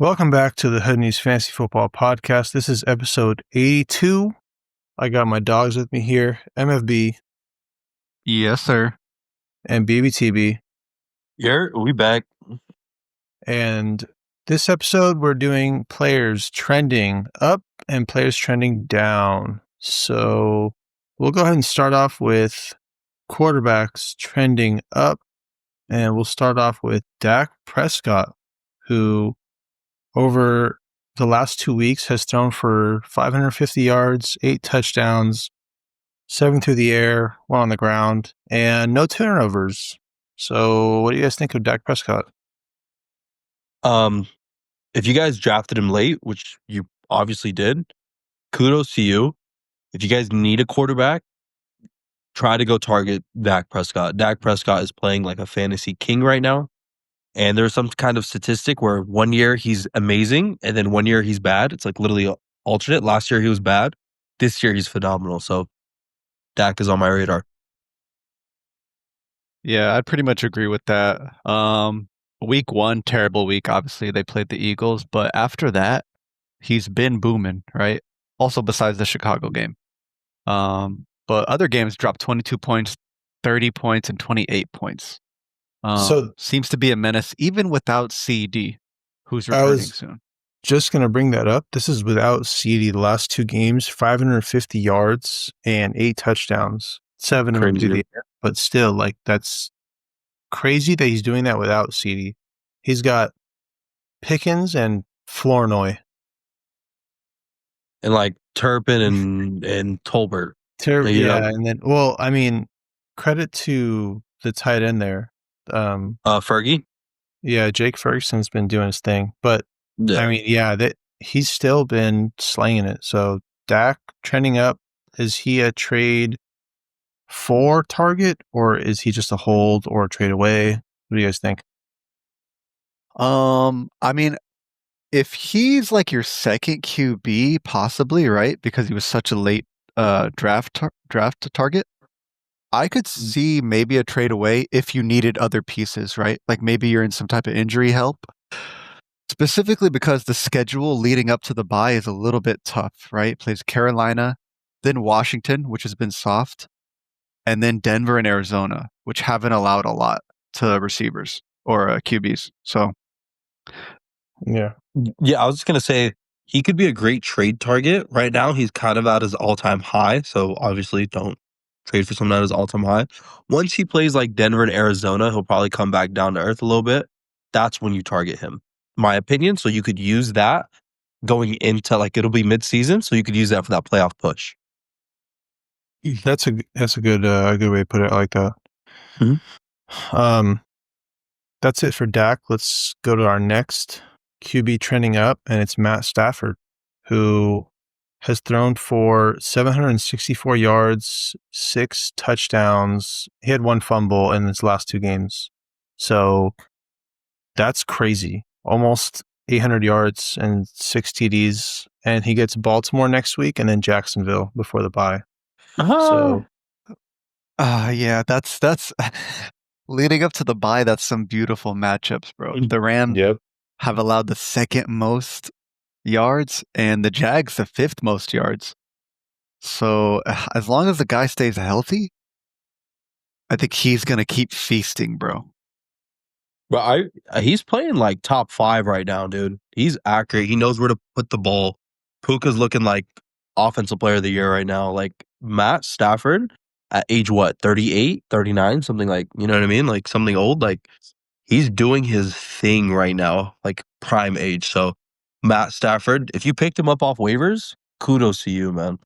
Welcome back to the Hood News Fantasy Football Podcast. This is episode 82. I got my dogs with me here, MFB Yes, sir. and BBTB. We back. And this episode, we're doing players trending up and players trending down. So we'll go ahead and start off with quarterbacks trending up. And we'll start off with Dak Prescott, who over the last 2 weeks has thrown for 550 yards, 8 touchdowns, 7 through the air, 1 on the ground, and no turnovers. So what do you guys think of Dak Prescott? If you guys drafted him late, which you obviously did, kudos to you. If you guys need a quarterback, try to go target Dak Prescott. Dak Prescott is playing like a fantasy king right now. And there's some kind of statistic where 1 year he's amazing and then 1 year he's bad. It's like literally alternate. Last year he was bad. This year he's phenomenal. So Dak is on my radar. Yeah, I pretty much agree with that. Week 1, terrible week. Obviously, they played the Eagles, but after that, he's been booming, right? Also, besides the Chicago game. But other games dropped 22 points, 30 points, and 28 points. So seems to be a menace, even without CD, who's returning soon. Just going to bring that up. This is without CD. The last 2 games, 550 yards and 8 touchdowns, 7 of them through the air. But still, like, that's crazy that he's doing that without CD. He's got Pickens and Flournoy. And like Turpin and Tolbert. And then, well, I mean, credit to the tight end there. Fergie? Yeah, Jake Ferguson's been doing his thing. But, yeah. I mean, he's still been slaying it. So, Dak trending up. Is he a trade for target, or is he just a hold or a trade away? What do you guys think? I mean, if he's like your second QB, possibly, right? Because he was such a late draft target. I could see maybe a trade away if you needed other pieces, right? Like maybe you're in some type of injury help. Specifically because the schedule leading up to the bye is a little bit tough, right? Plays Carolina, then Washington, which has been soft, and then Denver and Arizona, which haven't allowed a lot to receivers or QBs. So, yeah, I was just gonna say he could be a great trade target. Right now, he's kind of at his all-time high, so obviously don't trade for someone at his all-time high. Once he plays like Denver and Arizona, he'll probably come back down to earth a little bit. That's when you target him, my opinion. So you could use that going into like it'll be mid-season, so you could use that for that playoff push. That's a good way to put it. I like that. Mm-hmm. That's it for Dak. Let's go to our next QB trending up, and it's Matt Stafford, who has thrown for 764 yards, 6 touchdowns. He had 1 fumble in his last 2 games. So that's crazy. Almost 800 yards and 6 TDs. And he gets Baltimore next week and then Jacksonville before the bye. So, yeah, that's leading up to the bye. That's some beautiful matchups, bro. The Rams have allowed the 2nd most yards, and the Jags the 5th most yards. So as long as the guy stays healthy, I think he's gonna keep feasting, bro. But he's playing like top 5 right now, dude. He's accurate. He knows where to put the ball. Puka's looking like offensive player of the year right now. Like Matt Stafford at age 38, 39, something like, you know what I mean? Like something old. Like he's doing his thing right now, like prime age. So Matt Stafford, if you picked him up off waivers, kudos to you, man.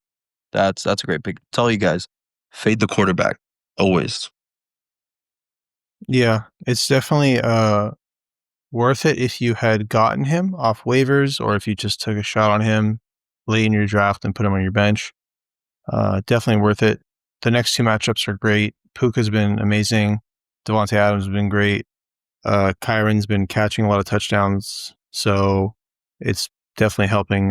That's a great pick. Tell you guys, fade the quarterback always. Yeah, it's definitely worth it if you had gotten him off waivers or if you just took a shot on him late in your draft and put him on your bench. Definitely worth it. The next 2 matchups are great. Puka's been amazing. Devontae Adams has been great. Kyron's been catching a lot of touchdowns. So it's definitely helping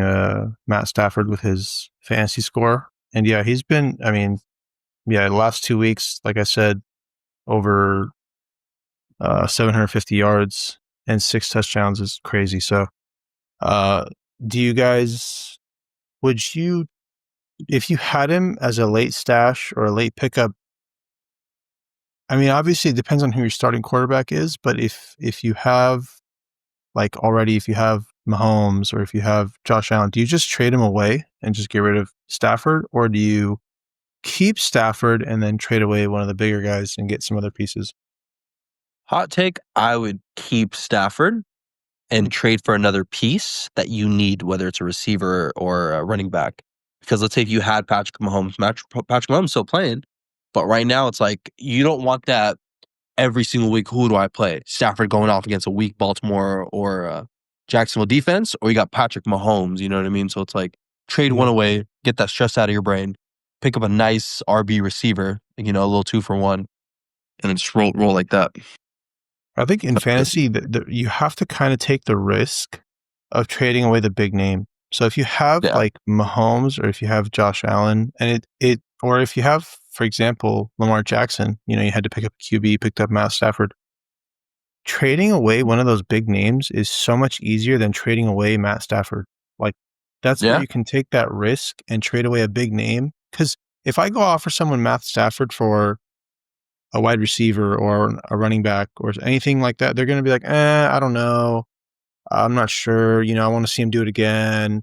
Matt Stafford with his fantasy score. And yeah, he's been, the last 2 weeks, like I said, over 750 yards and 6 touchdowns is crazy. So Do you guys, would you, if you had him as a late stash or a late pickup, I mean, obviously it depends on who your starting quarterback is, but if you have, like already, if you have Mahomes or if you have Josh Allen, do you just trade him away and just get rid of Stafford? Or do you keep Stafford and then trade away one of the bigger guys and get some other pieces? Hot take, I would keep Stafford and trade for another piece that you need, whether it's a receiver or a running back. Because let's say if you had Patrick Mahomes, Patrick Mahomes still playing, but right now it's like you don't want that every single week. Who do I play? Stafford going off against a weak Baltimore or Jacksonville defense, or you got Patrick Mahomes. You know what I mean? So it's like trade one away, get that stress out of your brain, pick up a nice RB receiver, a little 2-for-1, and then just roll like that. I think in fantasy, you have to kind of take the risk of trading away the big name. So if you have like Mahomes or if you have Josh Allen and or if you have, for example, Lamar Jackson, you had to pick up a QB, picked up Matt Stafford. Trading away one of those big names is so much easier than trading away Matt Stafford. Like that's where you can take that risk and trade away a big name. Because if I go offer someone Matt Stafford for a wide receiver or a running back or anything like that, they're going to be like, I don't know. I'm not sure. I want to see him do it again.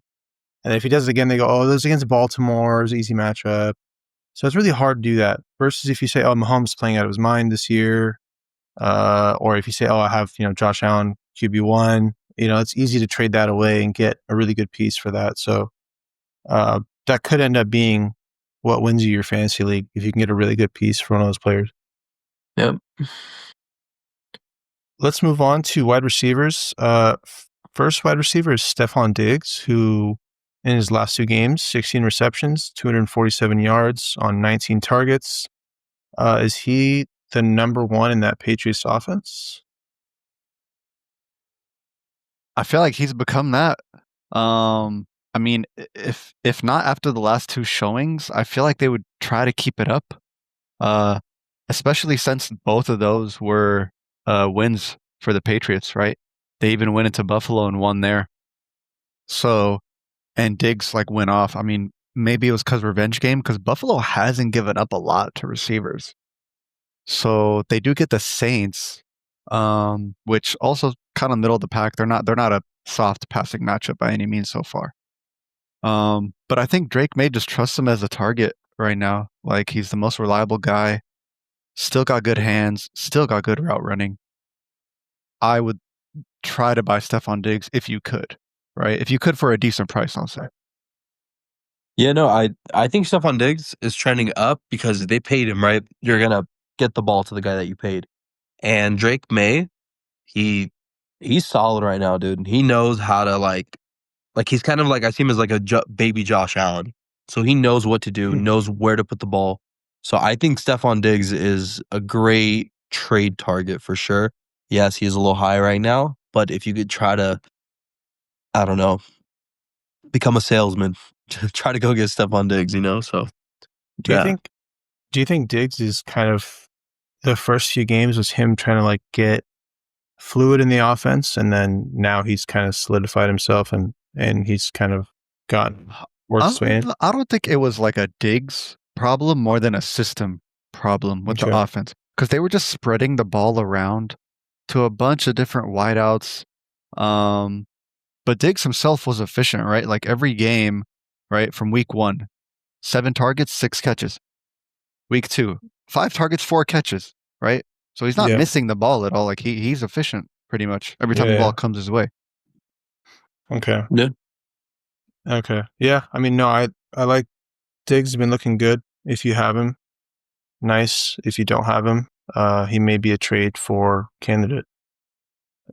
And if he does it again, they go, oh, this is against Baltimore. It's an easy matchup. So it's really hard to do that. Versus if you say, oh, Mahomes playing out of his mind this year. Or if you say, oh, I have, Josh Allen, QB1, it's easy to trade that away and get a really good piece for that. So that could end up being what wins you your fantasy league if you can get a really good piece for one of those players. Yep. Let's move on to wide receivers. First wide receiver is Stephon Diggs, who in his last 2 games, 16 receptions, 247 yards on 19 targets. Is he the number one in that Patriots offense? I feel like he's become that. I mean, if not after the last 2 showings, I feel like they would try to keep it up. Especially since both of those were wins for the Patriots, right? They even went into Buffalo and won there. So, and Diggs went off. I mean, maybe it was because revenge game, because Buffalo hasn't given up a lot to receivers. So they do get the Saints, which also kind of middle of the pack. They're not a soft passing matchup by any means so far. But I think Drake may just trust him as a target right now. Like he's the most reliable guy. Still got good hands. Still got good route running. I would try to buy Stephon Diggs if you could, right? If you could for a decent price, I'll say. Yeah, no, I think Stephon Diggs is trending up because they paid him, right? You're gonna get the ball to the guy that you paid. And Drake May, he's solid right now, dude. He knows how to like he's kind of like I see him as like a baby Josh Allen. So he knows what to do, knows where to put the ball. So I think Stephon Diggs is a great trade target for sure. Yes, he's a little high right now, but if you could try to, I don't know, become a salesman, try to go get Stephon Diggs, So do you think Diggs is kind of the first few games was him trying to get fluid in the offense, and then now he's kind of solidified himself and he's kind of gotten worked his way in? I don't think it was like a Diggs problem more than a system problem with the offense, because they were just spreading the ball around to a bunch of different wideouts. But Diggs himself was efficient, right? Like every game, right, from week 1, 7 targets, 6 catches. Week 2, 5 targets, 4 catches, right? So he's not missing the ball at all. Like he's efficient pretty much every time the ball comes his way. Okay. Yeah. Okay. Yeah. I mean, no, I like Diggs has been looking good. If you have him, nice. If you don't have him, he may be a trade for candidate.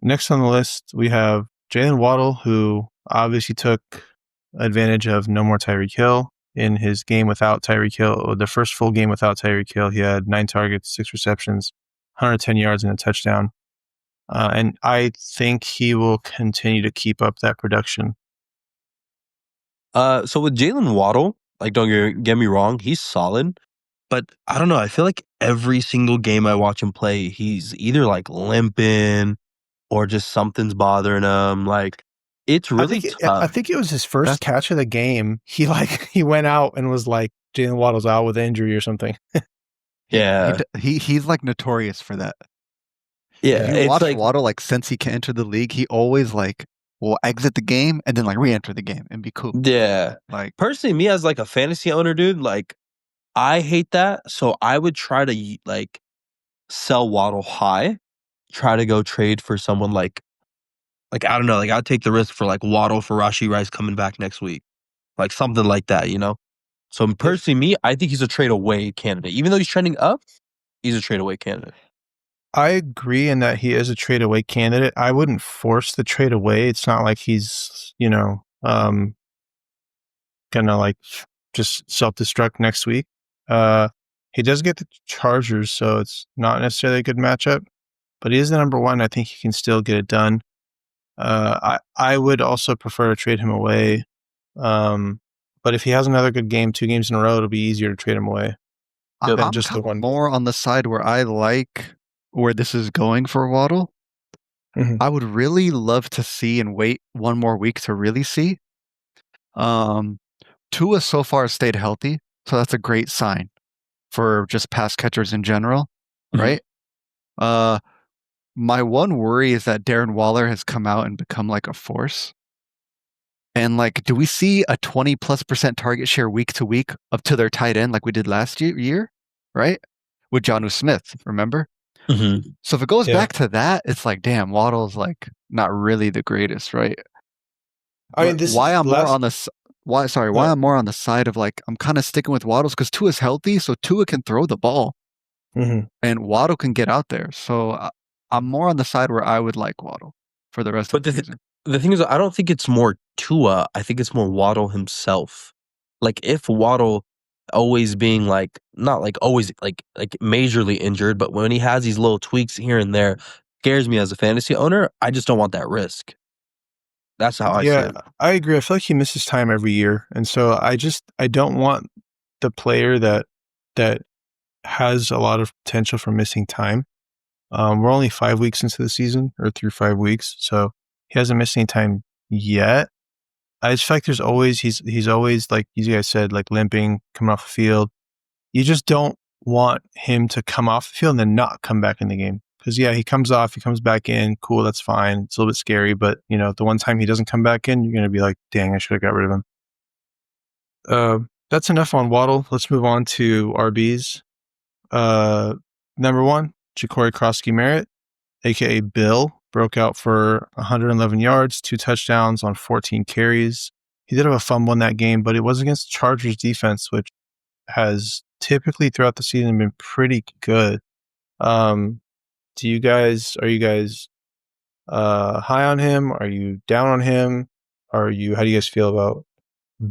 Next on the list, we have Jalen Waddle, who obviously took advantage of no more Tyreek Hill in his game without Tyreek Hill. The first full game without Tyreek Hill, he had 9 targets, 6 receptions, 110 yards, and a touchdown. And I think he will continue to keep up that production. So with Jalen Waddle, don't get me wrong, he's solid. But I don't know. I feel like every single game I watch him play, he's either limping or just something's bothering him. It's really I tough. think it was his first catch of the game. He went out and was like, Jalen Waddle's out with injury or something. Yeah. He's like notorious for that. Yeah, If you it's watch like Waddle, like since he can enter the league, he always like will exit the game and then like re-enter the game and be cool. yeah. Like Personally, me as like a fantasy owner, dude, like I hate that. So I would try to like sell Waddle high, try to go trade for someone like I don't know, like I'd take the risk for like Waddle for Rashi Rice coming back next week, like something like that, you know. So personally, me, I think he's a trade away candidate. Even though he's trending up, he's a trade away candidate. I agree in that he is a trade away candidate. I wouldn't force the trade away. It's not like he's, gonna like just self-destruct next week. He does get the Chargers, so it's not necessarily a good matchup, but he is the number one. I think he can still get it done. I would also prefer to trade him away. But if he has another good game, 2 games in a row, it'll be easier to trade him away. I'm just the one. more on the side where I like where this is going for Waddle. Mhm. I would really love to see and wait one more week to really see. Tua so far has stayed healthy, so that's a great sign for just pass catchers in general, Mhm. right? My one worry is that Darren Waller has come out and become like a force. And like, do we see a 20+% target share week to week up to their tight end like we did last year, right? With Jonnu Smith, remember? Mhm. So if it goes Yeah. back to that, it's like, damn, Waddle's like not really the greatest, right? I mean, this why is I'm more last. on the why I'm more on the side of like I'm kind of sticking with Waddle's because Tua's healthy, so Tua can throw the ball Mhm. and Waddle can get out there. So I'm more on the side where I would like Waddle for the rest of But the season. the thing is, I don't think it's more Tua. I think it's more Waddle himself. Like if Waddle always being like not like always like majorly injured, but when he has these little tweaks here and there, scares me as a fantasy owner. I just don't want that risk. That's how I see Yeah, it. I agree. I feel like he misses time every year, and so I don't want the player that has a lot of potential for missing time. We're only 5 weeks into the season, or through 5 weeks, so he hasn't missed any time yet. I just feel like he's always, like you guys said, like limping, coming off the field. You just don't want him to come off the field and then not come back in the game. Because yeah, he comes off, he comes back in, cool, that's fine. It's a little bit scary, but the one time he doesn't come back in, you're gonna be like, dang, I should have got rid of him. That's enough on Waddle. Let's move on to RBs. Number 1, Ja'Cory Krosky-Merritt, aka Bill, broke out for 111 yards, 2 touchdowns on 14 carries. He did have a fumble in that game, but it was against Chargers defense, which has typically throughout the season been pretty good. Are you guys high on him? Are you down on him? How do you guys feel about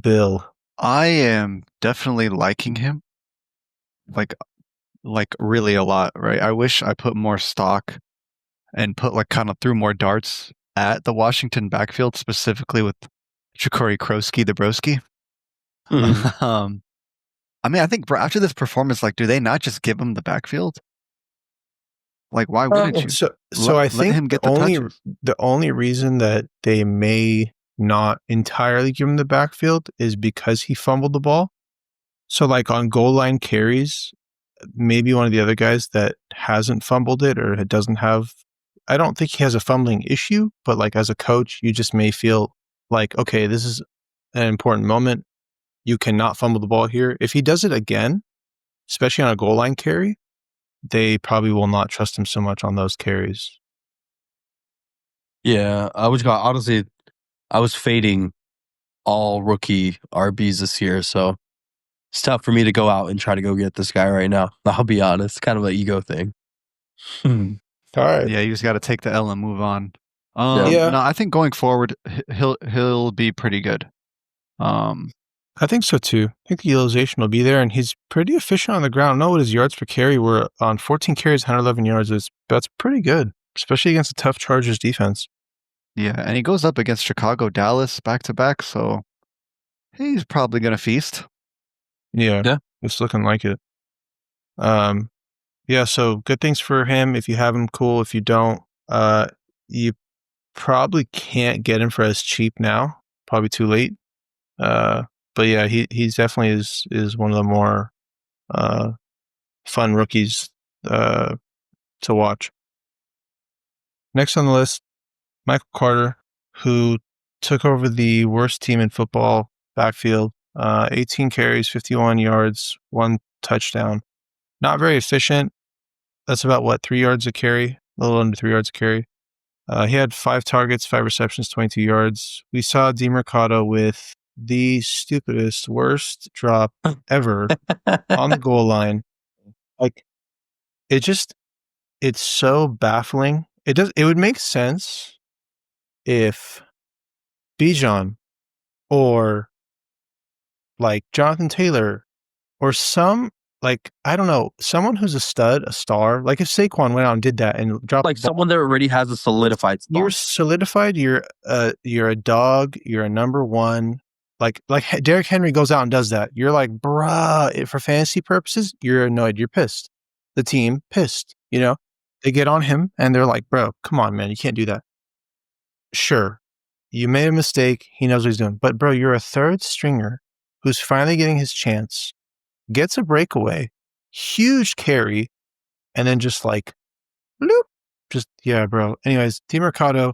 Bill? I am definitely liking him, like really a lot, right? I wish I put more stock and put like kind of threw more darts at the Washington backfield, specifically with Ja'Cory Krosky, the broski. Mhm. I mean, I think after this performance, like, do they not just give him the backfield? Like, why wouldn't you? So I think him get the touches. the only reason that they may not entirely give him the backfield is because he fumbled the ball. So like on goal line carries, maybe one of the other guys that hasn't fumbled it or doesn't have, I don't think he has a fumbling issue, but like as a coach, you just may feel like, okay, this is an important moment. You cannot fumble the ball here. If he does it again, especially on a goal line carry, they probably will not trust him so much on those carries. Yeah, honestly, I was fading all rookie RBs this year, so it's tough for me to go out and try to go get this guy right now. I'll be honest, kind of an ego thing. All right. Yeah, you just got to take the L and move on. Yeah. No, I think going forward, he'll be pretty good. I think so too. I think the utilization will be there, and he's pretty efficient on the ground. I don't know what his yards per carry were on 14 carries, 111 yards. That's pretty good, especially against a tough Chargers defense. Yeah, and he goes up against Chicago, Dallas back to back, so he's probably gonna feast. Yeah, it's looking like it. Yeah, so good things for him. If you have him, cool. If you don't, you probably can't get him for as cheap now. Probably too late. But yeah, he's definitely is one of the more fun rookies to watch. Next on the list, Michael Carter, who took over the worst team in football backfield. 18 carries, 51 yards, 1 touchdown. Not very efficient. That's about 3 yards a carry, a little under 3 yards a carry. He had 5 targets, 5 receptions, 22 yards. We saw DeMercado with the stupidest, worst drop ever on the goal line. Like, it's so baffling. It would make sense if Bijan or like Jonathan Taylor or I don't know, someone who's a stud, a star, like if Saquon went out and did that and dropped like someone that already has a solidified spot. You're solidified. You're a dog. You're a number one. Like Derrick Henry goes out and does that. You're like, bruh, for fantasy purposes, you're annoyed. You're pissed. The team pissed. They get on him and they're like, bro, come on, man. You can't do that. Sure. You made a mistake. He knows what he's doing. But bro, you're a third stringer who's finally getting his chance, gets a breakaway, huge carry, and then just like, bloop. Yeah, bro. Anyways, DeMercado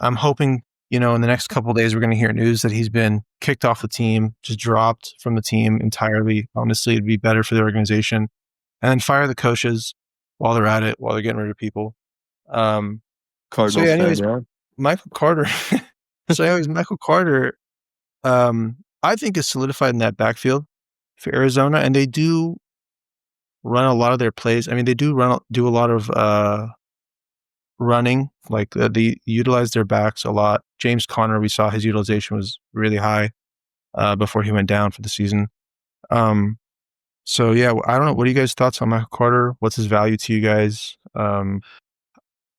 I'm hoping, in the next couple of days, we're going to hear news that he's been kicked off the team, just dropped from the team entirely. Honestly, it'd be better for the organization. And then fire the coaches while they're at it, while they're getting rid of people. Cardinals anyways, fan, yeah. Michael Carter. Michael Carter, I think is solidified in that backfield for Arizona. And they do run a lot of their plays. I mean, they do do a lot of running. Like they utilize their backs a lot. James Conner, we saw his utilization was really high before he went down for the season. So yeah, I don't know. What are you guys' thoughts on Michael Carter? What's his value to you guys? On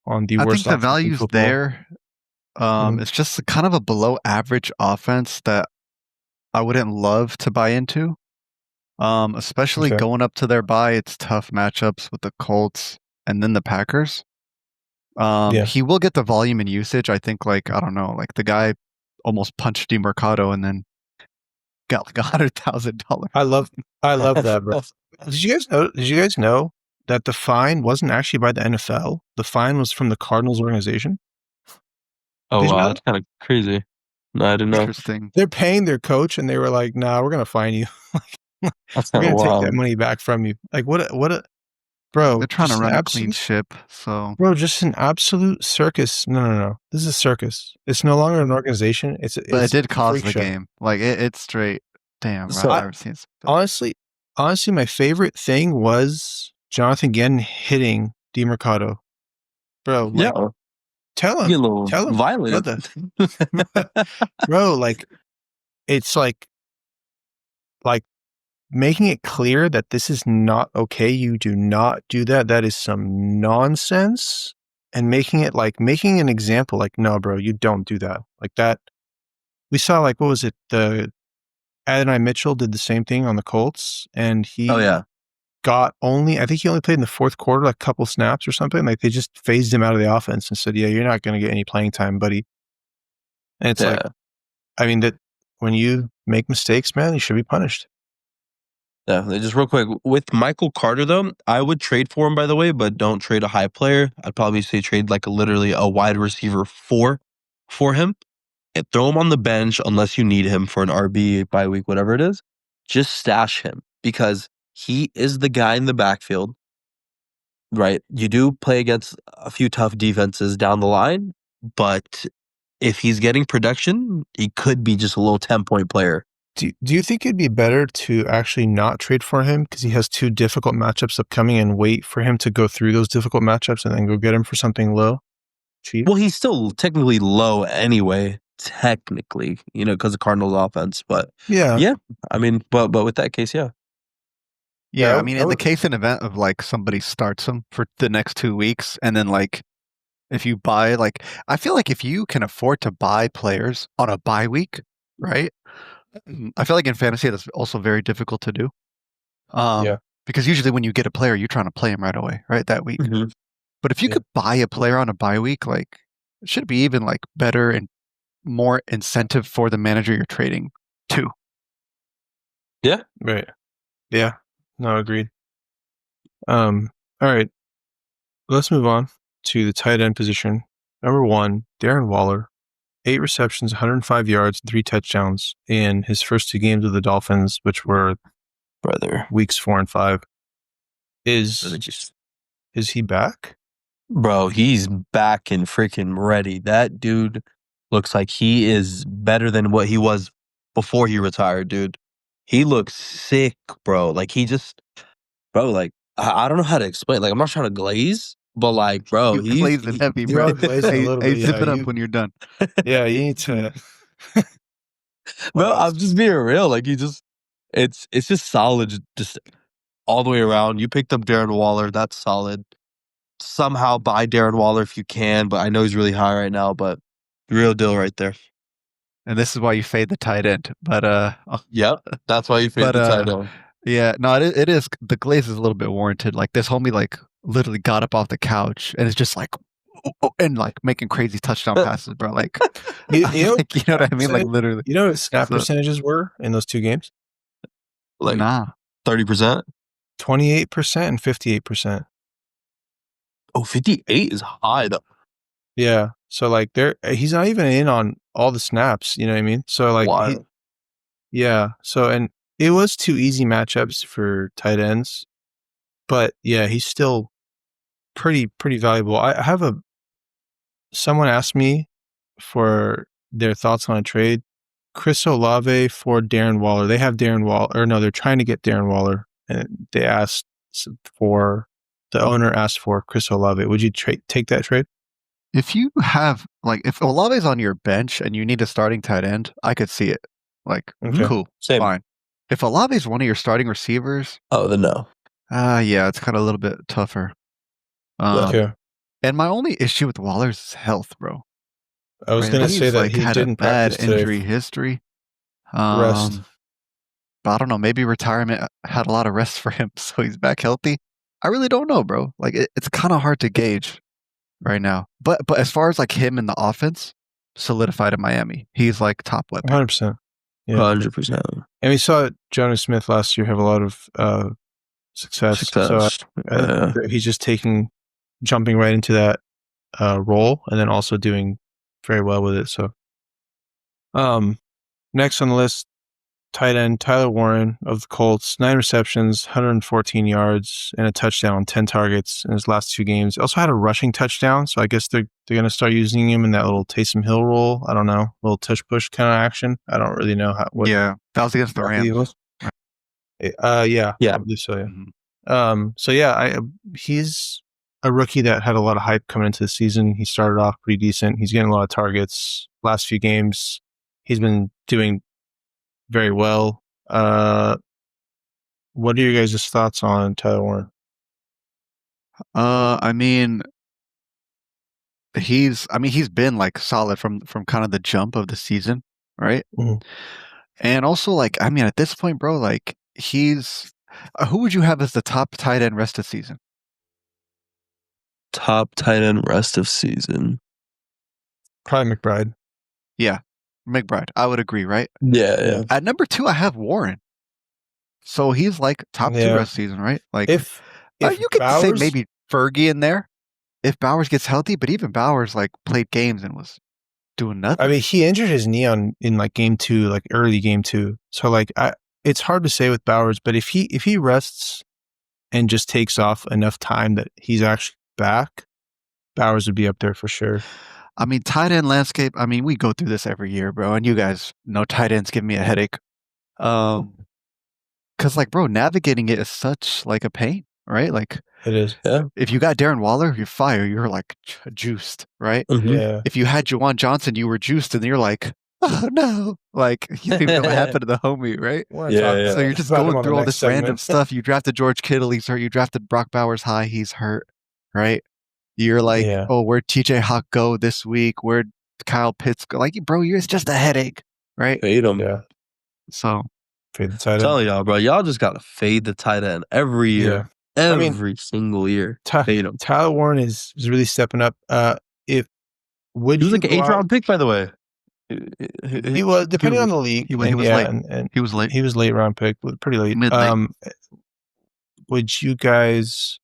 the I worst. think the value's there. It's just kind of a below average offense that I wouldn't love to buy into. Especially going up to their bye, it's tough matchups with the Colts and then the Packers. He will get the volume and usage. I think, I don't know, the guy almost punched DeMercado and then got like $100,000. I love that, bro. Did you guys know that the fine wasn't actually by the NFL? The fine was from the Cardinals organization. Oh wow, that's kind of crazy. No, I didn't know. Interesting. They're paying their coach, and they were like, "Nah, we're gonna fine you. That's we're kind gonna of wild. take that money back from you." Like what a bro. They're trying to run a clean ship, so bro, just an absolute circus. No. This is a circus. It's no longer an organization. But it did cause the game. Like it's straight. Damn, so I've never seen honestly, my favorite thing was Jonathan Gannon hitting DeMercado. Bro, yeah. Tell him. Get a little tell him. violent. Bro, it's like making it clear that this is not okay. You do not do that. That is some nonsense. And making an example, no, bro, you don't do that. Like that. We saw, what was it? The Adonai Mitchell did the same thing on the Colts, and he I think he only played in the fourth quarter, a couple snaps or something. Like they just phased him out of the offense and said, yeah, you're not going to get any playing time, buddy. And it's that when you make mistakes, man, you should be punished. Yeah, just real quick, with Michael Carter, though, I would trade for him, by the way, but don't trade a high player. I'd probably say trade literally a wide receiver for him and throw him on the bench unless you need him for an RB bye week, whatever it is. Just stash him because he is the guy in the backfield, right? You do play against a few tough defenses down the line, but if he's getting production, he could be just a little 10-point player. Do you think it'd be better to actually not trade for him because he has 2 difficult matchups upcoming and wait for him to go through those difficult matchups and then go get him for something low, cheap? Well, he's still technically low anyway, because of Cardinals offense. But yeah, I mean, but with that case, yeah. Yeah, I mean, in the case and event of somebody starts him for the next 2 weeks, and then if you buy I feel like if you can afford to buy players on a bye week, right? I feel like in fantasy that's also very difficult to do. Because usually when you get a player, you're trying to play him right away, right? That week. Mm-hmm. But if you could buy a player on a bye week, it should be even like better and more incentive for the manager you're trading to. Right. Yeah. No, agreed. All right. Let's move on to the tight end position. Number 1, Darren Waller. 8 receptions, 105 yards, 3 touchdowns in his first 2 games with the Dolphins, which were weeks 4 and 5. Is he back? Bro, he's back and freaking ready. That dude looks like he is better than what he was before he retired, dude. He looks sick, bro. Like he just, bro, like I don't know how to explain. Like I'm not trying to glaze, but like, bro, You glazing heavy, you bro. are glazing a little bit, Zip yeah, it up you- when you're done. Yeah, you need to. bro, I'm just being real. Like he just, it's just solid, just all the way around. You picked up Darren Waller, that's solid. Somehow buy Darren Waller if you can, but I know he's really high right now. But real deal right there. And this is why you fade the tight end. But Yep, that's why you fade the tight end. yeah, no, it is. The glaze is a little bit warranted. Like this homie, like literally got up off the couch and it's just like, and like making crazy touchdown passes, bro. Like, You know, like, you know what I mean? Like literally. You know what snap So- percentages were in those 2 games? Like Nah. 30%. 28% and 58%. Oh, 58 is high though. Yeah. So like he's not even in on all the snaps, you know what I mean? So like Wild. yeah. So and it was 2 easy matchups for tight ends. But yeah, he's still pretty valuable. I have someone asked me for their thoughts on a trade. Chris Olave for Darren Waller. They have Darren Waller, or no, they're trying to get Darren Waller, and they asked for the owner asked for Chris Olave. Would you take that trade? If you have like if Olave's on your bench and you need a starting tight end, I could see it. Like Okay. cool, Same. fine. If Olave's one of your starting receivers, Oh, then no. yeah, it's kind of a little bit tougher. Okay. And my only issue with Waller's is health, bro. I was Right? going to He's, say that like, he had didn't a bad practice today. injury history. Rest. But I don't know. Maybe retirement had a lot of rest for him, so he's back healthy. I really don't know, bro. Like it's kind of hard to gauge right now. But as far as like him in the offense, solidified in Miami. He's like top weapon. 100%. Yeah. 100%. And we saw Jonas Smith last year have a lot of success. So I think he's just jumping right into that role and then also doing very well with it. So next on the list, tight end Tyler Warren of the Colts, 9 receptions, 114 yards, and a touchdown, 10 targets in his last 2 games. Also had a rushing touchdown, so I guess they're going to start using him in that little Taysom Hill role. I don't know, little tush push kind of action. I don't really know what. Yeah, that was against the exactly Rams. Yeah, Yeah. I believe so. Yeah. Mhm. So yeah, he's a rookie that had a lot of hype coming into the season. He started off pretty decent. He's getting a lot of targets. Last few games, he's been doing very well. What are your guys' thoughts on Tyler Warren? I mean, he's been like solid from kind of the jump of the season, right? Mhm. And also like, I mean, at this point, bro, like he's who would you have as the top tight end rest of season? Top tight end rest of season. Probably McBride. Yeah, McBride. I would agree, right? Yeah. At number 2, I have Warren. So he's like top 2 Yeah. rest of season, right? Like If you could say Bowers- maybe Fergie in there if Bowers gets healthy, but even Bowers like played games and was doing nothing. I mean, he injured his knee in like game 2, like early game 2. So like, it's hard to say with Bowers, but if he rests and just takes off enough time that he's actually back, Bowers would be up there for sure. I mean, tight end landscape. I mean, we go through this every year, bro, and you guys know tight ends give me a headache. Because like, bro, navigating it is such like a pain, right? Like, It is. Yeah. if you got Darren Waller, you're fire. You're like juiced, right? Yeah. If you had Juwan Johnson, you were juiced, and you're like, oh no, like you didn't even know what happened to the homie, right? Yeah. So you're just About him going on the through all next this random segment. stuff. You drafted George Kittle, he's hurt. You drafted Brock Bowers high, he's hurt, right? You're like, Yeah. oh, where'd TJ Hawk go this week? Where'd Kyle Pitts go? Like, bro, it's just a headache, right? Fade him. Yeah. So Fade the tight I'm end. telling y'all, bro. Y'all just gotta fade the tight end every year. I Every mean, single year. Fade him. Tyler Warren is really stepping up. If would He was you like an go 8th out? round pick, by the way. He was, depending on the league. He was late. He was late. He was late round pick, pretty late. Mid-late. Would you guys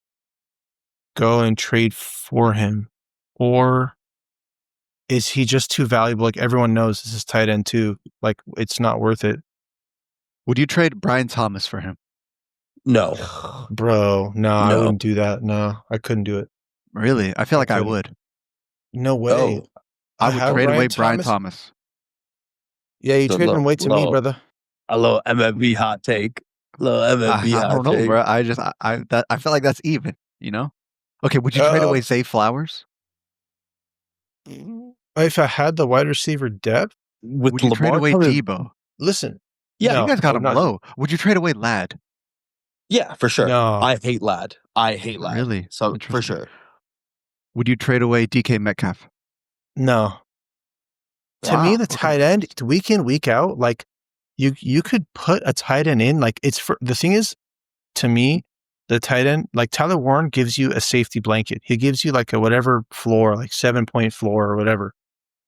go and trade for him, or is he just too valuable? Like everyone knows this is tight end too. Like it's not worth it. Would you trade Brian Thomas for him? No. Bro, no, I No. wouldn't do that. No, I couldn't do it. Really? I feel like I couldn't. would. No way. Oh. I would have trade away Brian Thomas. Yeah, you So traded him way to me, brother. A little MMB hot take. A little MMB I hot don't know, take. bro. I feel like that's even. You know? Okay, would you trade away Zay Flowers? If I had the wide receiver depth, With would you trade away Debo? Listen, Yeah, no, you guys got I him would not. low. Would you trade away Ladd? Yeah, for sure. No. I hate Ladd. Really? So for Interesting. sure. Would you trade away DK Metcalf? No. To me, the tight end, week in, week out, like you could put a tight end in. Like it's for the thing is, to me, the tight end, like Tyler Warren gives you a safety blanket. He gives you like a whatever floor, like 7-point floor or whatever.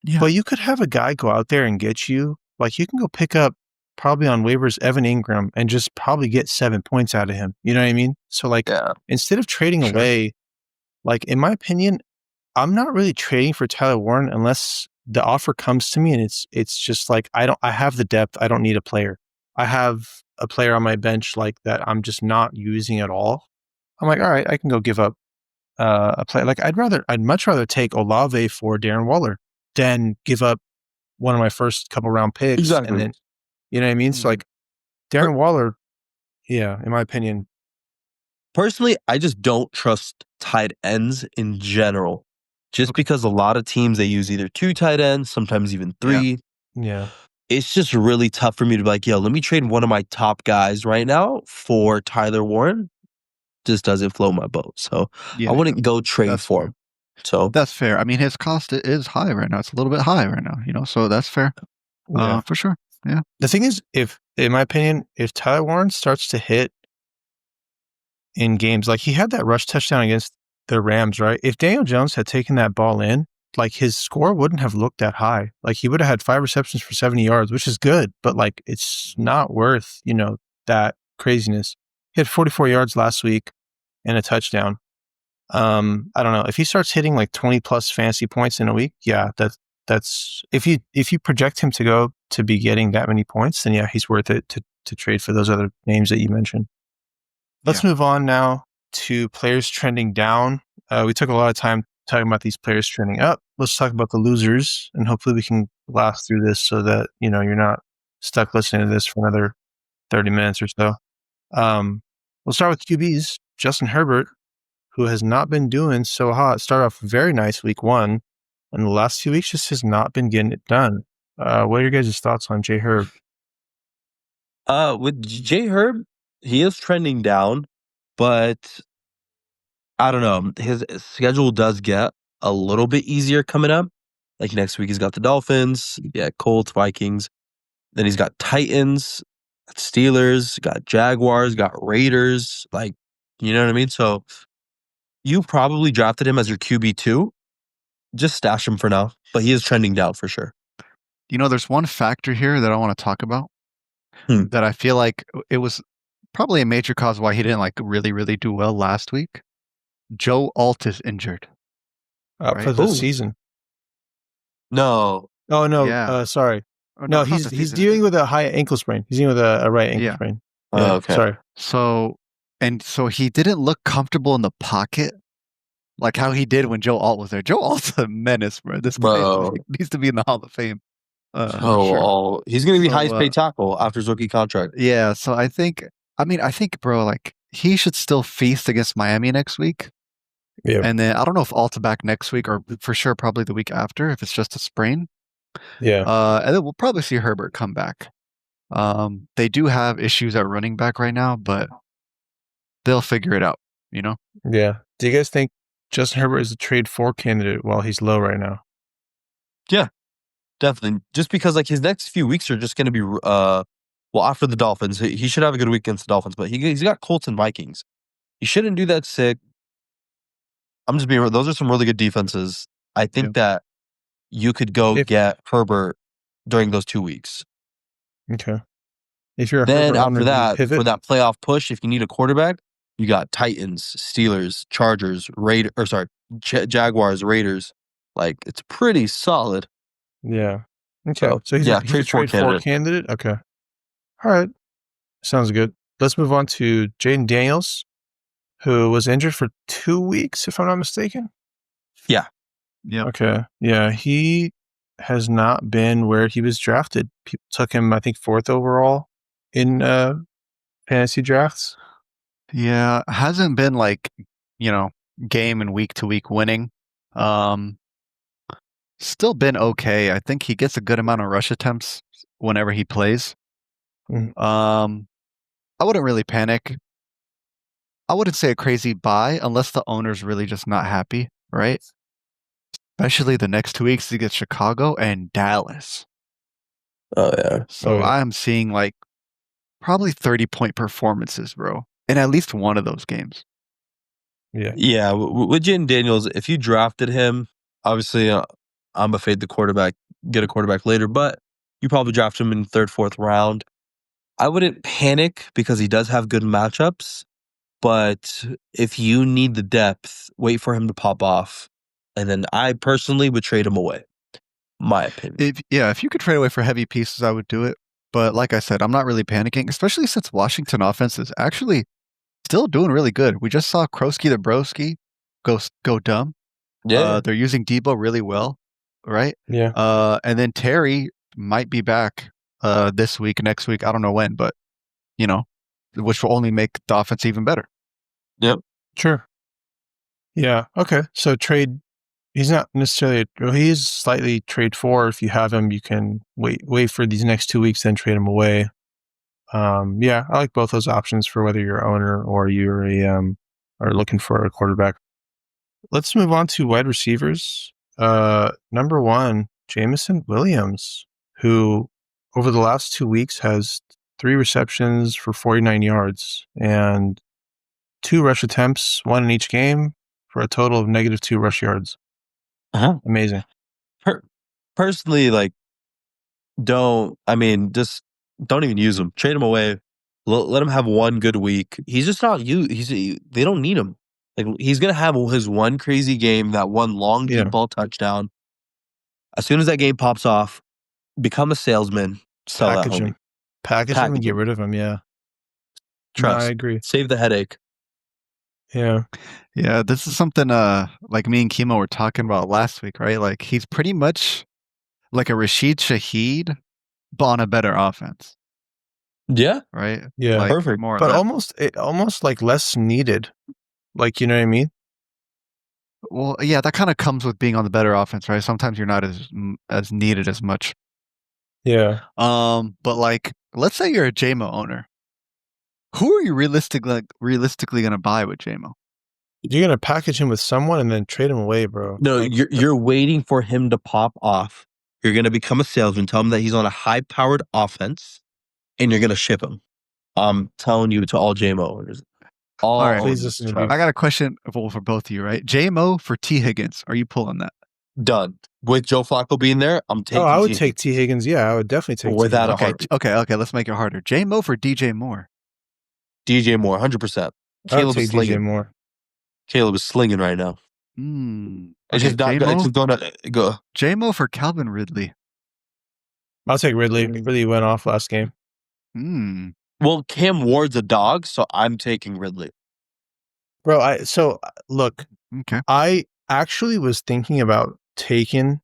Yeah. But you could have a guy go out there and get you, like you can go pick up probably on waivers Evan Ingram and just probably get 7 points out of him. You know what I mean? So like instead of trading away, like in my opinion, I'm not really trading for Tyler Warren unless the offer comes to me and it's just like I have the depth. I don't need a player. I have a player on my bench like that I'm just not using at all. I'm like, all right, I can go give up a player. Like I'd much rather take Olave for Darren Waller than give up one of my first couple round picks. Exactly. And then, you know what I mean? So like Darren Waller, yeah, in my opinion. Personally, I just don't trust tight ends in general. Just because a lot of teams, they use either 2 tight ends, sometimes even 3. Yeah. It's just really tough for me to be like, yo, let me trade one of my top guys right now for Tyler Warren. Just doesn't float my boat. So I wouldn't go trade for him. So that's fair. I mean, his cost is high right now. It's a little bit high right now, you know, so that's fair. For sure. Yeah. The thing is, in my opinion, if Tyler Warren starts to hit in games, like he had that rush touchdown against the Rams, right? If Daniel Jones had taken that ball in, like his score wouldn't have looked that high. Like he would have had 5 receptions for 70 yards, which is good, but like it's not worth, you know, that craziness. He had 44 yards last week and a touchdown. I don't know. If he starts hitting like 20 plus fantasy points in a week, yeah, that's if you project him to go to be getting that many points, then yeah, he's worth it to trade for those other names that you mentioned. Let's move on now to players trending down. We took a lot of time talking about these players trending up. Let's talk about the losers, and hopefully we can blast through this so that, you know, you're not stuck listening to this for another 30 minutes or so. We'll start with QBs. Justin Herbert, who has not been doing so hot. Started off very nice week 1, and the last 2 weeks just has not been getting it done. What are your guys' thoughts on J Herb? With J Herb, he is trending down, but I don't know. His schedule does get a little bit easier coming up. Like next week, he's got the Dolphins, Colts, Vikings. Then he's got Titans, got Steelers, got Jaguars, got Raiders. Like, you know what I mean? So you probably drafted him as your QB2. Just stash him for now, but he is trending down for sure. You know, there's one factor here that I want to talk about that I feel like it was probably a major cause why he didn't like really, really do well last week. Joe Alt is injured. For the season. No. Oh, no. Sorry. No, he's dealing with a high ankle sprain. He's dealing with a right ankle sprain. Yeah, okay. Sorry. So he didn't look comfortable in the pocket like how he did when Joe Alt was there. Joe Alt's a menace, bro. This guy needs to be in the Hall of Fame. Sure. He's going to be highest paid tackle after his rookie contract. Yeah, so I think, bro, like he should still feast against Miami next week. Yeah. And then I don't know if Alt's back next week or for sure probably the week after if it's just a sprain. Yeah. And then we'll probably see Herbert come back. They do have issues at running back right now, but they'll figure it out, you know? Yeah. Do you guys think Justin Herbert is a trade for candidate while he's low right now? Yeah, definitely. Just because like his next few weeks are just going to be, after the Dolphins, he should have a good week against the Dolphins, but he's got Colts and Vikings. He shouldn't do that sick. I'm just being real. Those are some really good defenses. I think that you could go If- get Herbert during those 2 weeks. Okay. If you're a Then Herbert owner, after do you that, pivot? for that playoff push, if you need a quarterback, you got Titans, Steelers, Chargers, Jaguars, Raiders. Like, it's pretty solid. Yeah. Okay. So he's yeah, he's a trade trade for candidate. Okay. All right. Sounds good. Let's move on to Jaden Daniels, who was injured for 2 weeks, if I'm not mistaken. Yeah. Yep. Okay. Yeah. He has not been where he was drafted. People took him, I think, 4th overall in fantasy drafts. Yeah, hasn't been like, game and week to week winning. Still been okay. I think he gets a good amount of rush attempts whenever he plays. Mhm. I wouldn't really panic. I wouldn't say a crazy buy unless the owner's really just not happy, right? Especially the next 2 weeks, he gets Chicago and Dallas. Oh, yeah. So yeah. I'm seeing like probably 30-point performances, bro, in at least one of those games. Yeah. Yeah. With Jaden Daniels, if you drafted him, obviously, I'm a fade the quarterback, get a quarterback later, but you probably draft him in 3rd, 4th round. I wouldn't panic because he does have good matchups, but if you need the depth, wait for him to pop off. And then I personally would trade him away. My opinion. If you could trade away for heavy pieces, I would do it. But like I said, I'm not really panicking, especially since Washington offense is actually still doing really good. We just saw Krosky the Broski go dumb. Yeah. They're using Debo really well, right? Yeah. And then Terry might be back this week, next week. I don't know when, but which will only make the offense even better. Yep. Sure. Yeah. Okay. So trade. He's not necessarily. He is slightly trade for. If you have him, you can wait for these next 2 weeks, then trade him away. Yeah, I like both those options for whether you're owner or you're are looking for a quarterback. Let's move on to wide receivers. Number 1, Jameson Williams, who over the last 2 weeks has 3 receptions for 49 yards and 2 rush attempts, 1 in each game, for a total of -2 rush yards. Amazing. Personally, like, just don't even use him. Trade him away. Let him have one good week. He's just not you. They don't need him. Like, he's gonna have his one crazy game, that one long deep ball touchdown. As soon as that game pops off, become a salesman. Sell that Package homie. him. Package him and get rid of him. Yeah. Trust. No, I agree. Save the headache. Yeah. Yeah, this is something like me and Kimo were talking about last week, right? Like he's pretty much like a Rashid Shaheed, but on a better offense, Yeah. right? Yeah. Like, Perfect. more But of that. almost like less needed. Like, you know what I mean? Well, yeah, that kind of comes with being on the better offense, right? Sometimes you're not as needed as much. Yeah. But like, let's say you're a JMO owner. Who are you realistically going to buy with JMO? You're going to package him with someone and then trade him away, bro. No, Like, you're waiting for him to pop off. You're going to become a salesman. Tell him that he's on a high-powered offense, and you're going to ship him. I'm telling you, to all JMO owners. All right. Please listen to me. I got a question for both of you, right? JMO for T. Higgins. Are you pulling that? Done. With Joe Flacco being there, I'm taking I would T. take T. Higgins. Yeah, I would definitely take Without T. a Higgins. heart. Okay. Let's make it harder. JMO for DJ Moore. DJ Moore, 100%. I would Caleb is take DJ slinging. Moore. Caleb is slinging right now. It's just not. It's just going to go. JMO for Calvin Ridley. I'll take Ridley. Ridley went off last game. Well, Cam Ward's a dog, so I'm taking Ridley. Bro, look. Okay. I actually was thinking about taking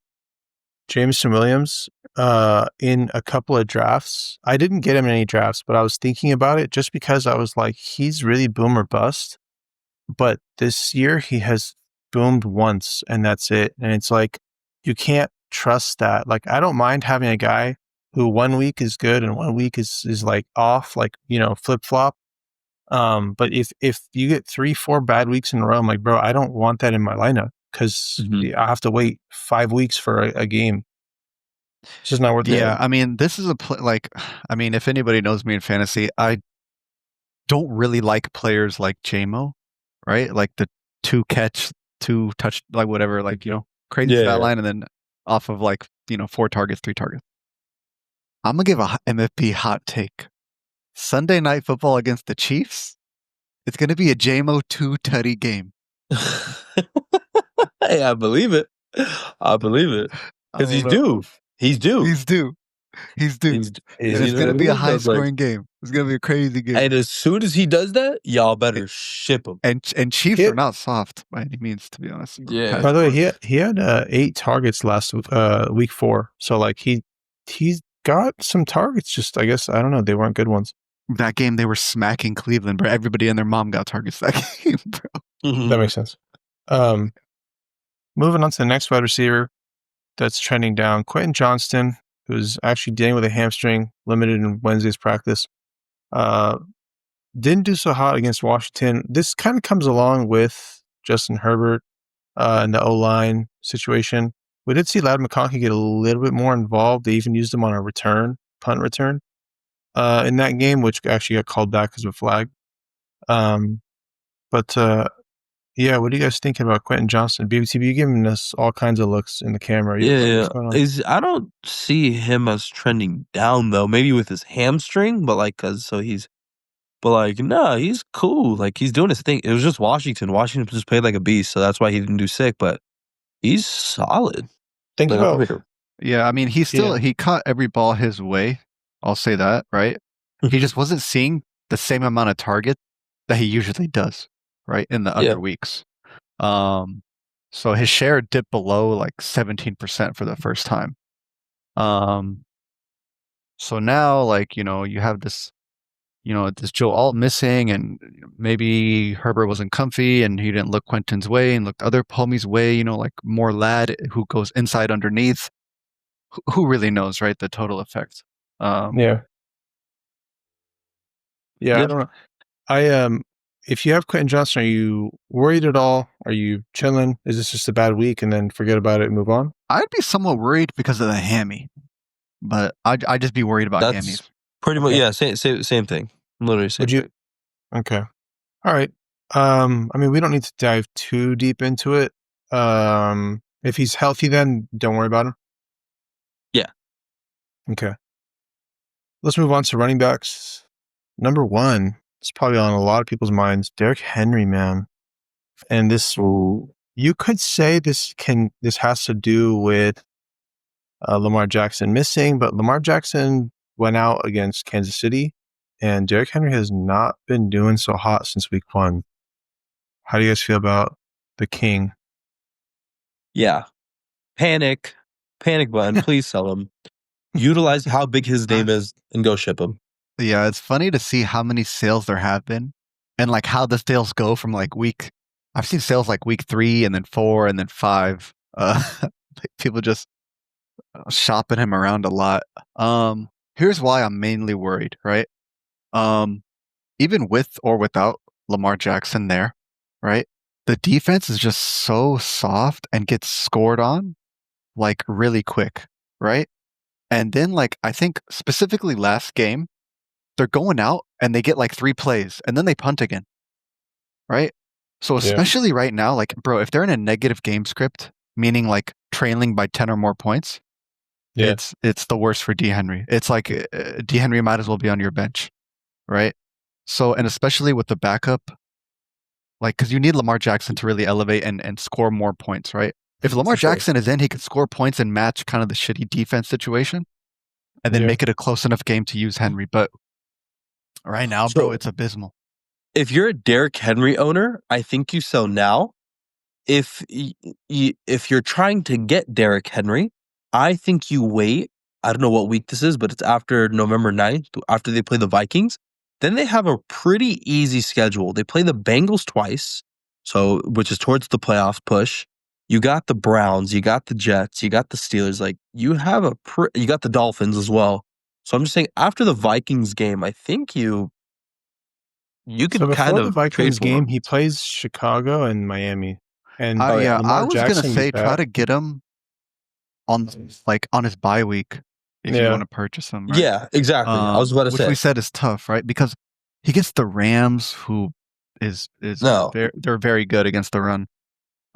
Jameson Williams in a couple of drafts. I didn't get him in any drafts, but I was thinking about it just because I was like, he's really boom or bust. But this year he has boomed once and that's it. And it's like, you can't trust that. Like, I don't mind having a guy who 1 week is good and 1 week is like off, like, flip flop. But if you get 3-4 bad weeks in a row, I'm like, bro, I don't want that in my lineup because I have to wait 5 weeks for a game. It's just not worth it. Yeah, I mean, this is if anybody knows me in fantasy, I don't really like players like JMO, right? Like the 2 catch, 2 touch, like whatever, like, crazy stat line and then off of 4 targets, 3 targets. I'm gonna give a MFP hot take. Sunday Night Football against the Chiefs. It's gonna be a JMO 2 tutty game. Hey, I believe it. I believe it because he's due. He's due. He's due. He's due. And it's gonna be a high scoring game. It's gonna be a crazy game. And as soon as he does that, y'all better ship him. And Chiefs are not soft by any means, to be honest. Yeah. By the way, he had 8 targets last week 4. So like he's got some targets. Just I guess I don't know. They weren't good ones. That game they were smacking Cleveland, bro. Everybody and their mom got targets that game, bro. That makes sense. Moving on to the next wide receiver that's trending down, Quentin Johnston, who's actually dealing with a hamstring, limited in Wednesday's practice. Didn't do so hot against Washington. This kind of comes along with Justin Herbert and the O-line situation. We did see Ladd McConkey get a little bit more involved. They even used him on a punt return in that game, which actually got called back as a flag. Yeah, what are you guys thinking about Quentin Johnston? BBTB, you're giving us all kinds of looks in the camera. I don't see him as trending down though. Maybe with his hamstring, but no, he's cool. Like he's doing his thing. It was just Washington. Washington just played like a beast, so that's why he didn't do sick. But he's solid. Think about. Yeah, I mean, he caught every ball his way. I'll say that, right? He just wasn't seeing the same amount of target that he usually does, right, in the other weeks. So his share dipped below like 17% for the first time. So now, you have this, this Joe Alt missing, and maybe Herbert wasn't comfy, and he didn't look Quentin's way, and looked other homies' way. Like more Ladd who goes inside underneath. Who really knows, right? The total effect. Yeah. I don't know. If you have Quentin Johnston, are you worried at all? Are you chilling? Is this just a bad week and then forget about it and move on? I'd be somewhat worried because of the hammy, but I'd just be worried about hammies. Pretty much, yeah. Same thing. Literally same thing. Okay. All right. I mean, we don't need to dive too deep into it. If he's healthy, then don't worry about him. Yeah. Okay. Let's move on to running backs. Number 1, it's probably on a lot of people's minds, Derrick Henry, man. And this, you could say this has to do with Lamar Jackson missing, but Lamar Jackson went out against Kansas City, and Derrick Henry has not been doing so hot since week 1. How do you guys feel about the King? Yeah. Panic button. Please sell him. Utilize how big his name is and go ship him. Yeah, it's funny to see how many sales there have been and like how the sales go from I've seen sales like week 3 and then 4 and then 5. People just shopping him around a lot. Here's why I'm mainly worried, right? Even with or without Lamar Jackson there, right? The defense is just so soft and gets scored on like really quick, right? And then I think specifically last game, they're going out and they get like 3 plays and then they punt again, right? So especially right now, bro, if they're in a negative game script, meaning like trailing by 10 or more points, it's the worst for D. Henry. It's like D. Henry might as well be on your bench, right? So, and especially with the backup, because you need Lamar Jackson to really elevate and score more points, right? If Lamar Jackson is in, he could score points and match kind of the shitty defense situation and then make it a close enough game to use Henry. But right now, bro, it's abysmal. If you're a Derrick Henry owner, I think you sell now. If you're trying to get Derrick Henry, I think you wait. I don't know what week this is, but it's after November 9th, after they play the Vikings. Then they have a pretty easy schedule. They play the Bengals twice, which is towards the playoffs push. You got the Browns, you got the Jets, you got the Steelers. You got the Dolphins as well. So I'm just saying, after the Vikings game, I think you could kind of the Vikings game, he plays Chicago and Miami. And I was gonna say try to get him on his bye week if you want to purchase him. Right? Yeah, exactly. I was about to say, which we said is tough, right? Because he gets the Rams, who they're very good against the run.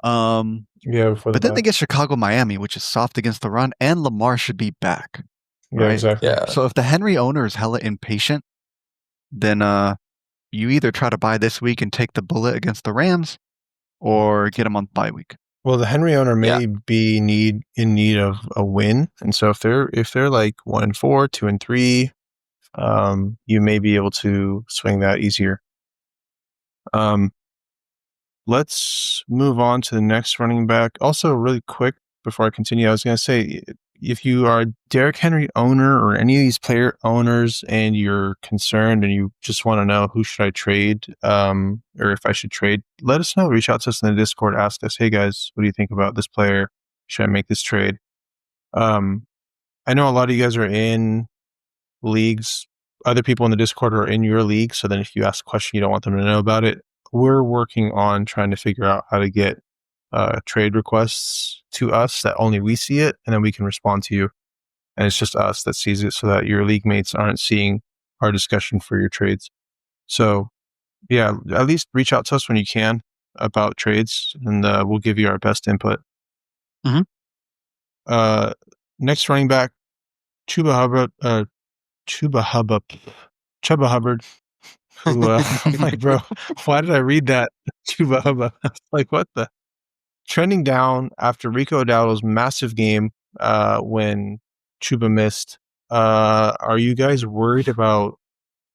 Yeah, before the But then bye. they get Chicago, Miami, which is soft against the run, and Lamar should be back. Yeah, right? exactly. Yeah. So if the Henry owner is hella impatient, then you either try to buy this week and take the bullet against the Rams, or get him on bye week. Well, the Henry owner may be in need of a win, and so if they're like 1-4, 2-3, you may be able to swing that easier. Let's move on to the next running back. Also, really quick before I continue, I was going to say, if you are a Derrick Henry owner or any of these player owners and you're concerned and you just want to know who should I trade, or if I should trade, let us know. Reach out to us in the Discord. Ask us, hey guys, what do you think about this player? Should I make this trade? I know a lot of you guys are in leagues. Other people in the Discord are in your league. So then if you ask a question, you don't want them to know about it. We're working on trying to figure out how to get trade requests to us that only we see it, and then we can respond to you. And it's just us that sees it, so that your league mates aren't seeing our discussion for your trades. So yeah, at least reach out to us when you can about trades, and we'll give you our best input. Next running back, Chuba Hubbard. Who, I'm like, bro, why did I read that? Chuba Hubbard. Like, what the? Trending down after Rico Dowdle's massive game when Chuba missed. Are you guys worried about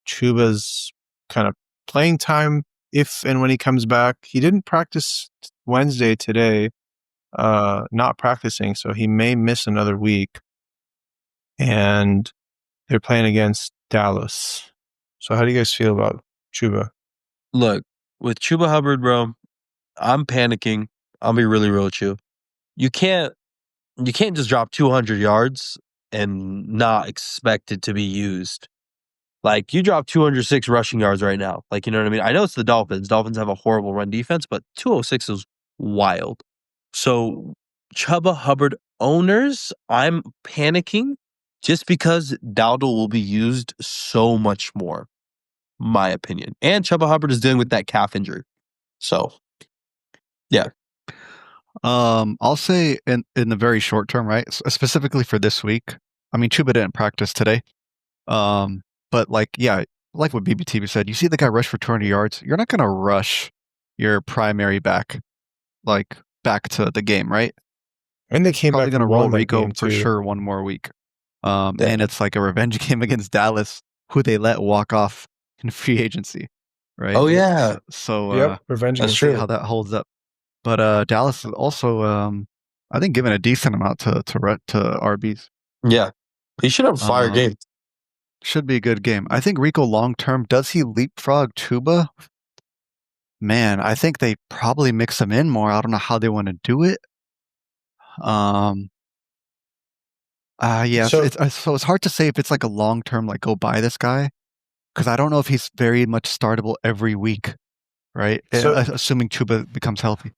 Chuba's kind of playing time if and when he comes back? He didn't practice Wednesday today, not practicing, so he may miss another week. And they're playing against Dallas. So how do you guys feel about Chuba? Look, with Chuba Hubbard, bro, I'm panicking. I'll be really real with you. You can't just drop 200 yards and not expect it to be used. Like, you drop 206 rushing yards right now. Like, you know what I mean? I know it's the Dolphins. Dolphins have a horrible run defense, but 206 is wild. So, Chuba Hubbard owners, I'm panicking just because Dowdle will be used so much more, my opinion. And Chuba Hubbard is dealing with that calf injury. So, yeah. I'll say in the very short term, right? Specifically for this week. I mean, Chuba didn't practice today. But like, yeah, like what BBTV said, you see the guy rush for 200 yards. You're not going to rush your primary back, like back to the game, right? And they came Probably back going to and roll won that Rico game for too. sure one more week. And it's like a revenge game against Dallas, who they let walk off in free agency, right? Oh, yeah. So Yep, revenge that's game. see true. how that holds up. But Dallas is also, I think, given a decent amount to RBs. Yeah. He should have a fire game. Should be a good game. I think Rico long term, does he leapfrog Chuba? Man, I think they probably mix him in more. I don't know how they want to do it. Yeah. So- So it's hard to say if it's like a long term, like go buy this guy, because I don't know if he's very much startable every week, right? So- Assuming Chuba becomes healthy.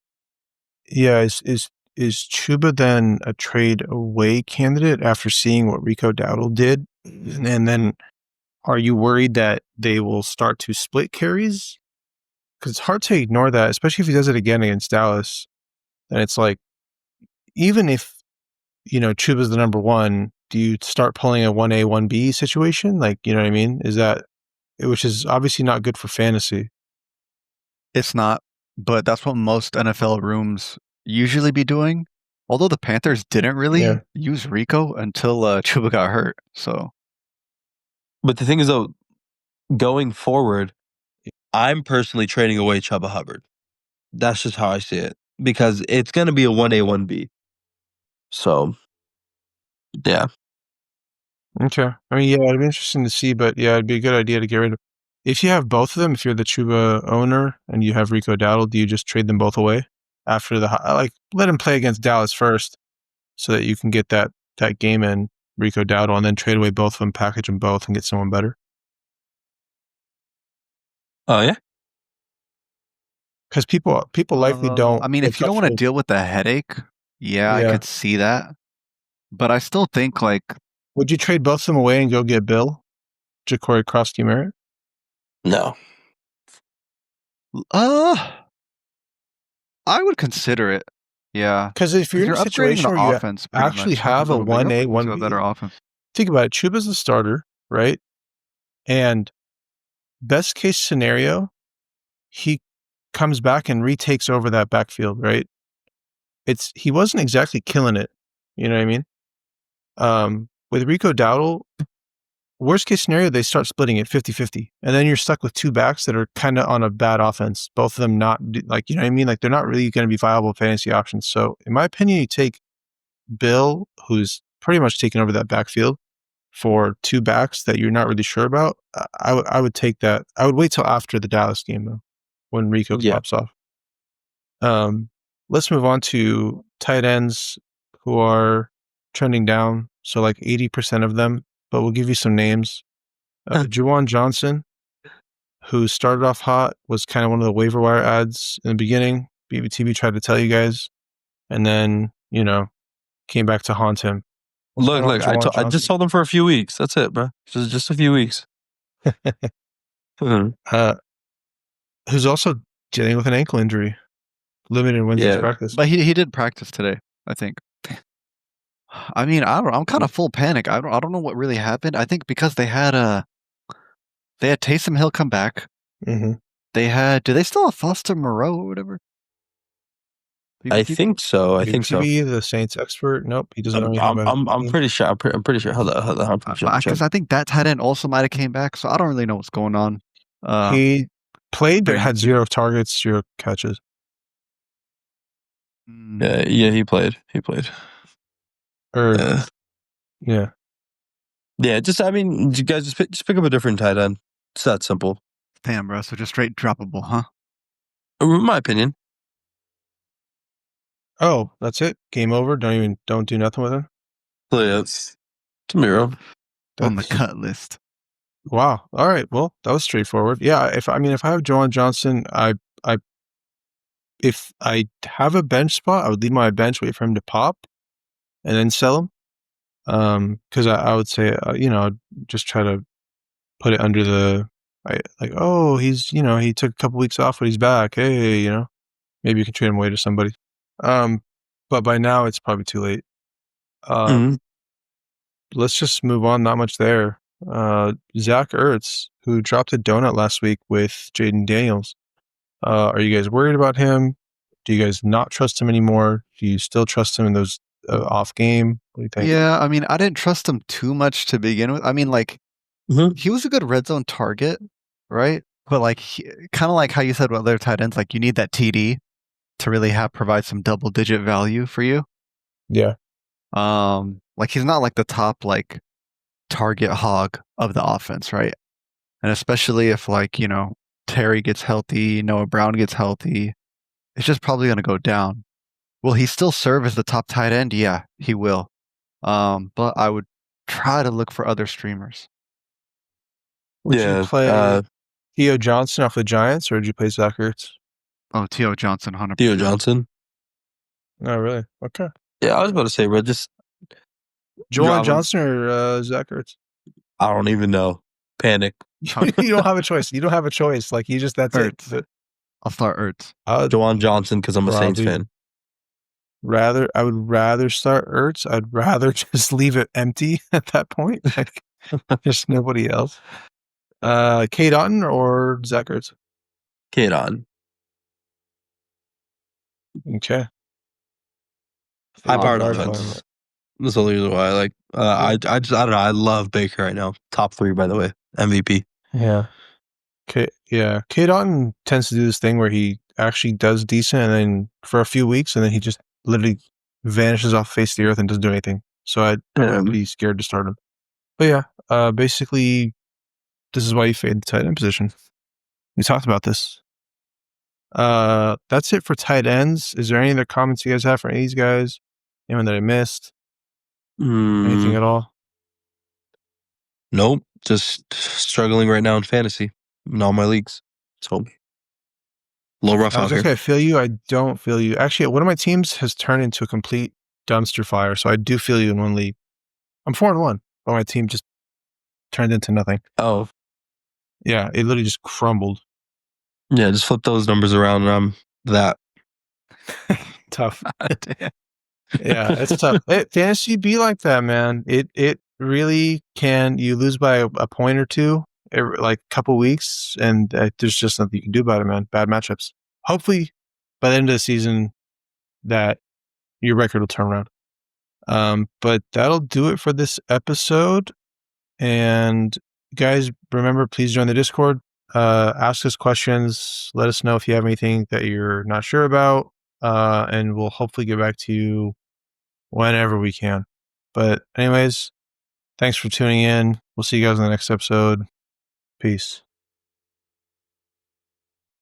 Yeah, is Chuba then a trade away candidate after seeing what Rico Dowdle did? And then are you worried that they will start to split carries? Because it's hard to ignore that, especially if he does it again against Dallas. And it's like, even if, Chuba's the number one, do you start pulling a 1A, 1B situation? Like, you know what I mean? Which is obviously not good for fantasy. It's not, but that's what most NFL rooms usually be doing. Although the Panthers didn't really use Rico until Chuba got hurt. So, But the thing is, though, going forward, I'm personally trading away Chuba Hubbard. That's just how I see it, because it's going to be a 1A, 1B. So, yeah. Okay. I mean, yeah, it'd be interesting to see, but yeah, it'd be a good idea to get rid of. If you have both of them, if you're the Chuba owner and you have Rico Dowdle, do you just trade them both away after let him play against Dallas first so that you can get that game in Rico Dowdle and then trade away both of them, package them both and get someone better? Oh, yeah? Because people likely don't. I mean, if you don't want to deal with the headache, I could see that. But I still think like, would you trade both of them away and go get Bill, Ja'Cory Cross-Merritt? No. I would consider it. Yeah. Because if you're in a upgrading situation the where you offense pretty actually much have a little bit. You're 1A, upgrading to a 1B, better offense. think about it. Chuba's the starter, right? And best case scenario, he comes back and retakes over that backfield, right? He wasn't exactly killing it. You know what I mean? With Rico Dowdle, worst case scenario, they start splitting it 50-50. And then you're stuck with two backs that are kind of on a bad offense. Both of them not, like, you know what I mean? Like, they're not really going to be viable fantasy options. So, in my opinion, you take Bill, who's pretty much taken over that backfield, for two backs that you're not really sure about. I would take that. I would wait till after the Dallas game, though, when Rico pops off. Let's move on to tight ends who are trending down. So like 80% of them, but we'll give you some names. Juwan Johnson, who started off hot, was kind of one of the waiver wire ads in the beginning. BBTB tried to tell you guys, and then, came back to haunt him. Look, I just told him for a few weeks. That's it, bro. Just a few weeks. Who's also dealing with an ankle injury. Limited Wednesday's practice. But he did practice today, I think. I mean, I don't know. I'm kind of full panic. I don't know what really happened. I think because they had Taysom Hill come back. Mm-hmm. Do they still have Foster Moreau or whatever? I think so. I think so. The Saints expert. Nope, he doesn't know anything about it. I'm pretty sure. I'm pretty sure. Hold on. Because I think that tight end also might have came back, so I don't really know what's going on. He played, but had 0 targets, 0 catches. Yeah, he played. Yeah. Just, I mean, you guys just pick up a different tight end. It's that simple. Damn, bro. So just straight droppable, huh? In my opinion. Oh, that's it. Game over. Don't do nothing with him. It's Miro on the cut list. Wow. All right. Well, that was straightforward. Yeah. If I have Juwan Johnson, if I have a bench spot, I would leave my bench, wait for him to pop, and then sell him. Because I would say, just try to put it under the, he's, he took a couple weeks off, but he's back. Hey, maybe you can trade him away to somebody. But by now it's probably too late. Let's just move on. Not much there. Zach Ertz, who dropped a donut last week with Jaden Daniels. Are you guys worried about him? Do you guys not trust him anymore? Do you still trust him in those off game? What do you think? Yeah, I mean, I didn't trust him too much to begin with. I mean, he was a good red zone target, right? But kind of like how you said with other tight ends, you need that TD to really provide some double digit value for you. Yeah. He's not the top target hog of the offense, right? And especially if Terry gets healthy, Noah Brown gets healthy, it's just probably going to go down. Will he still serve as the top tight end? Yeah, he will. But I would try to look for other streamers. Would you play Theo Johnson off the Giants, or would you play Zach Ertz? Oh, Theo Johnson, 100%. Theo Johnson. Oh, really? Okay. Yeah, I was about to say, bro, just Juwan Johnson or Zach Ertz? I don't even know. Panic. You don't have a choice. You don't have a choice. That's Ertz. it. I'll start Ertz. Juwan Johnson, because I'm a Saints fan. I would rather start Ertz. I'd rather just leave it empty at that point. There's nobody else. Cade Otton or Zach Ertz? Cade Otton. Okay. High-powered offense. That's the only reason why I don't know. I love Baker right now. Top 3, by the way. MVP. Yeah. Okay. Yeah. Cade Otton tends to do this thing where he actually does decent, and then for a few weeks, and then he just literally vanishes off the face of the earth and doesn't do anything. So I'd be scared to start him. But yeah, basically, this is why you fade the tight end position. We talked about this. That's it for tight ends. Is there any other comments you guys have for any of these guys? Anyone that I missed? Anything at all? Nope. Just struggling right now in fantasy in all my leagues. So low rough out here. I feel you. I don't feel you. Actually, one of my teams has turned into a complete dumpster fire. So I do feel you in one league. I'm 4-1, but my team just turned into nothing. Oh. Yeah, it literally just crumbled. Yeah, just flip those numbers around and I'm that. Tough. Damn. Yeah, it's tough. Fantasy be like that, man. It really can. You lose by a point or two, like a couple weeks, and there's just nothing you can do about it, man. Bad matchups. Hopefully, by the end of the season, that your record will turn around. But that'll do it for this episode. And guys, remember, please join the Discord. Ask us questions. Let us know if you have anything that you're not sure about. And we'll hopefully get back to you whenever we can. But anyways, thanks for tuning in. We'll see you guys in the next episode. Peace.